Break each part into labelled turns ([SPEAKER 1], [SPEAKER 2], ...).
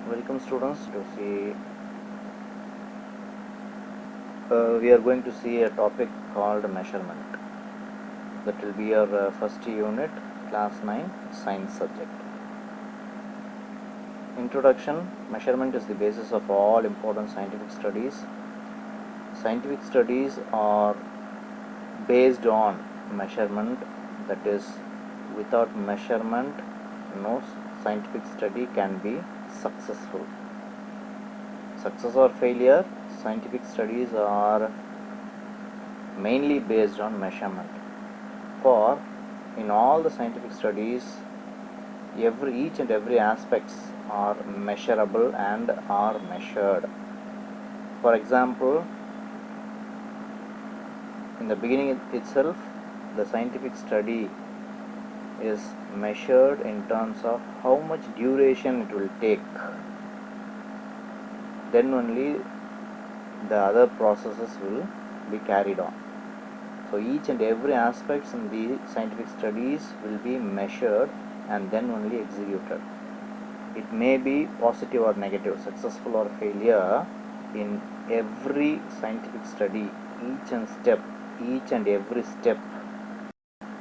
[SPEAKER 1] Welcome students to see we are going to see a topic called measurement. That will be your first unit, class 9 science subject. Introduction. Measurement is the basis of all important scientific studies. Scientific studies are based on measurement, that is, without measurement no scientific study can be successful. Success or failure, scientific studies are mainly based on measurement. For in all the scientific studies, each and every aspects are measurable and are measured. For example, in the beginning itself, the scientific study is measured in terms of how much duration it will take. Then only the other processes will be carried on. So each and every aspects in the scientific studies will be measured and then only executed. It may be positive or negative, successful or failure. In every scientific study, each and every step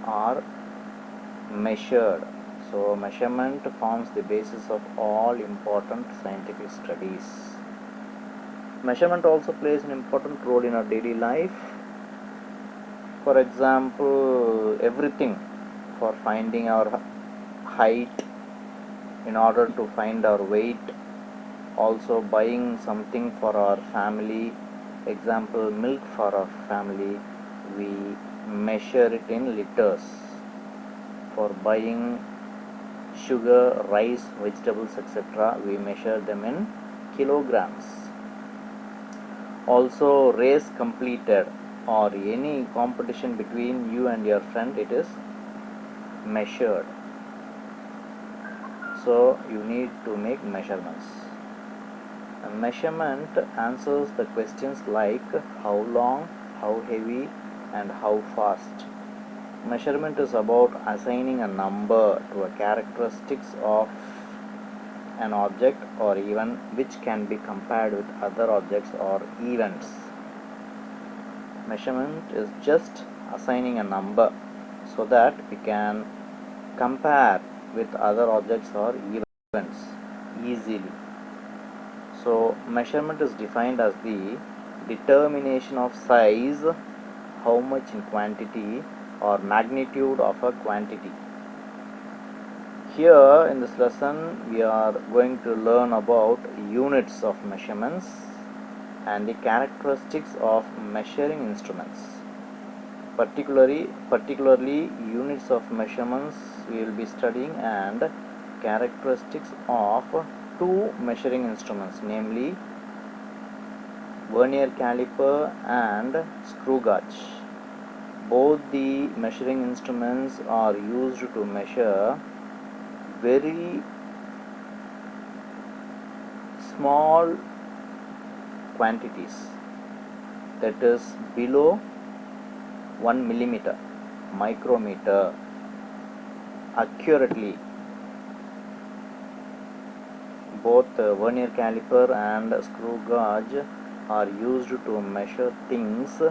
[SPEAKER 1] are measured. So measurement forms the basis of all important scientific studies. Measurement also plays an important role in our daily life. For example, everything, for finding our height, in order to find our weight, also buying something for our family, example milk for our family, we measure it in liters. For buying sugar, rice, vegetables, etc., we measure them in kilograms. Also, race completed or any competition between you and your friend, it is measured. So you need to make measurements. A measurement answers the questions like how long, how heavy, and how fast. Measurement is about assigning a number to a characteristics of an object or even which can be compared with other objects or events. Measurement is just assigning a number so that we can compare with other objects or events easily. So measurement is defined as the determination of size, how much in quantity or magnitude of a quantity. Here in this lesson we are going to learn about units of measurements and the characteristics of measuring instruments. Particularly units of measurements we will be studying and characteristics of two measuring instruments, namely vernier caliper and screw gauge. Both the measuring instruments are used to measure very small quantities, that is below 1 millimeter, micrometer, accurately. Both vernier caliper and screw gauge are used to measure things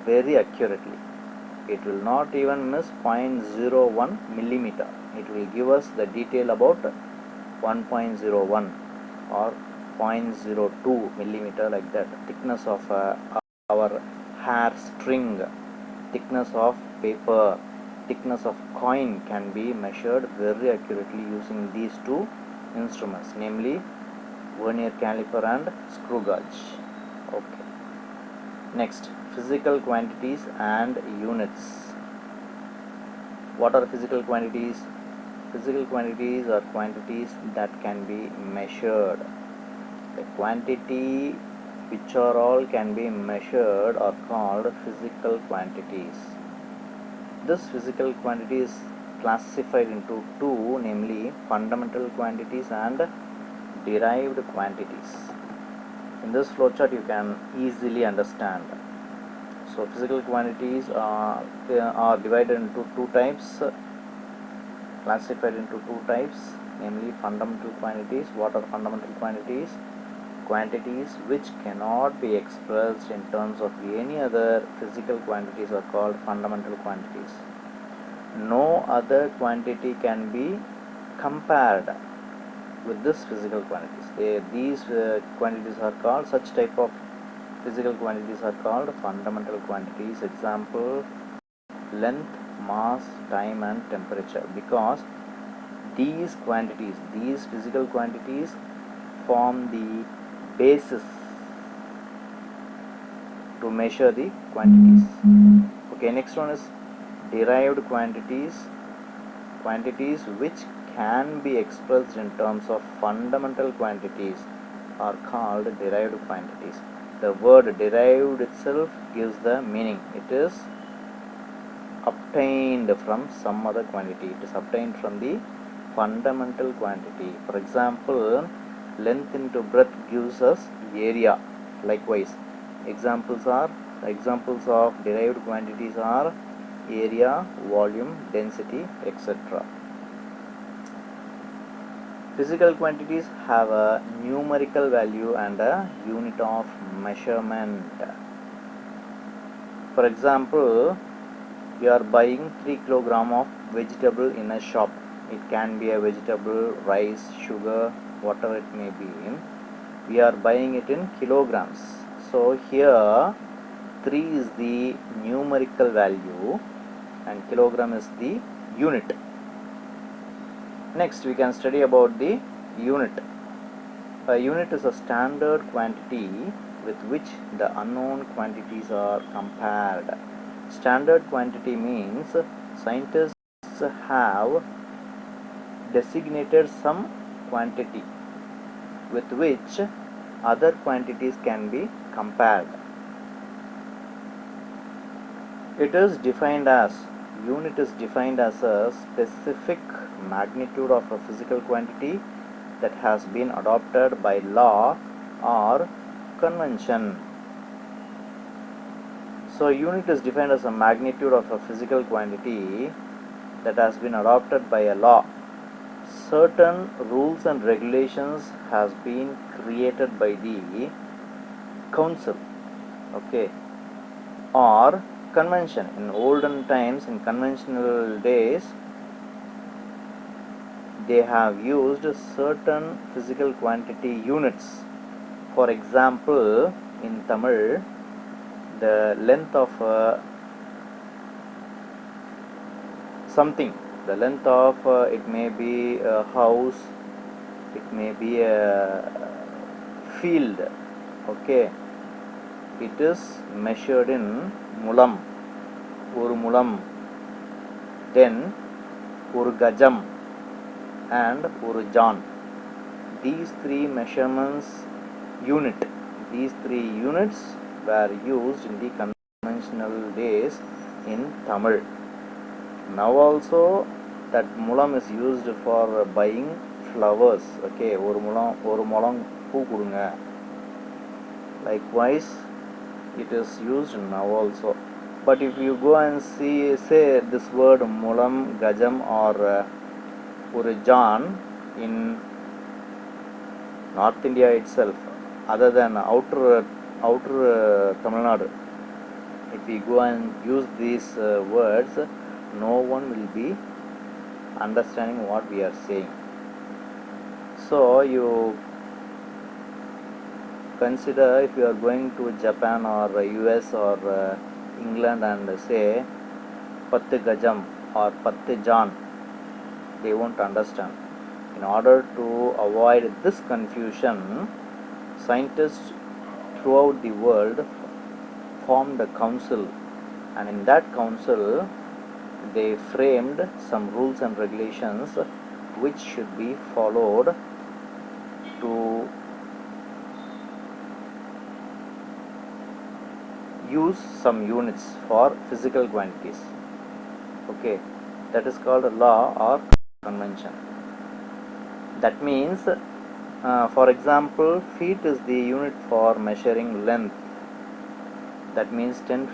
[SPEAKER 1] very accurately. It will not even miss 0.01 millimeter. It will give us the detail about 1.01 or 0.02 millimeter, like that. Thickness of our hair string, thickness of paper, thickness of coin can be measured very accurately using these two instruments, namely vernier caliper and screw gauge. Okay. Next, physical quantities and units. What are physical quantities? Physical quantities are quantities that can be measured. The quantity which are all can be measured are called physical quantities. This physical quantity is classified into two, namely fundamental quantities and derived quantities. In this flowchart you can easily understand. So physical quantities are divided into two types, classified into two types. namely fundamental quantities. What are fundamental quantities? Quantities which cannot be expressed in terms of any other physical quantities are called fundamental quantities. No other quantity can be compared with this physical quantities. These quantities are called, such type of physical quantities are called fundamental quantities. Example: length, mass, time and temperature. Because these quantities, these physical quantities form the basis to measure the quantities. Okay, next one is derived quantities. Quantities which can be expressed in terms of fundamental quantities are called derived quantities. The word derived itself gives the meaning. It is obtained from some other quantity. It is obtained from the fundamental quantity. For example, length into breadth gives us area. Likewise, examples of derived quantities are area, volume, density, etc. Physical quantities have a numerical value and a unit of measurement. For example, we are buying 3 kg of vegetable in a shop. It can be a vegetable, rice, sugar, whatever it may be. We are buying it in kilograms. So here 3 is the numerical value and kilogram is the unit. Next we can study about the unit. A unit is a standard quantity with which the unknown quantities are compared. Standard quantity means scientists have designated some quantity with which other quantities can be compared. Unit is defined as a specific magnitude of a physical quantity that has been adopted by law or convention. So unit is defined as a magnitude of a physical quantity that has been adopted by a law. Certain rules and regulations has been created by the council, okay, or convention. In olden times, in conventional days, they have used certain physical quantity units. For example, in Tamil, the length of something, the length of it may be a house, it may be a field, okay, it is measured in mulam, oru mulam, then oru gajam and oru jan. These three units were used in the conventional days in Tamil. Now also that mulam is used for buying flowers, okay, oru mulam poo kudunga. Likewise, it is used now also. But if you go and say this word mulam, gajam or urijan in North India itself, other than outer Tamil Nadu, if we go and use these words, no one will be understanding what we are saying. So you consider, if you are going to Japan or US or England and say pattu gajam or pattu jan, they won't understand. In order to avoid this confusion, scientists throughout the world formed a council, and in that council they framed some rules and regulations which should be followed to use some units for physical quantities. Okay, that is called a law or convention. That means, for example, feet is the unit for measuring length. That means 10